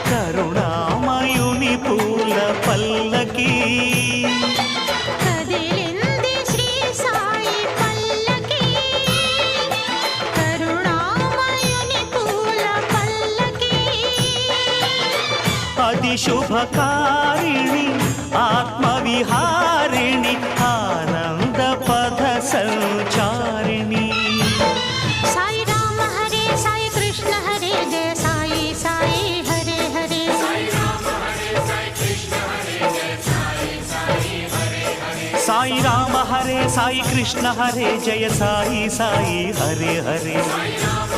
కరుణామయుని పూల పల్లకి కదిలింది శ్రీ సాయి పల్లకి కరుణామయుని పూల పల్లకి అది శుభకారిణి ఆత్మవిహారిణి ఆనంద పథ సంచారిణి సాయి రామ హరే సాయి కృష్ణ హరే జయ సాయి సాయి హరే హరే సాయి రామ హరే సాయి కృష్ణ హరే జయ సాయి సాయి హరే హరే సాయి రామ హరే సాయి కృష్ణ హరే జయ సాయి సాయి హరే హరే సాయి రామ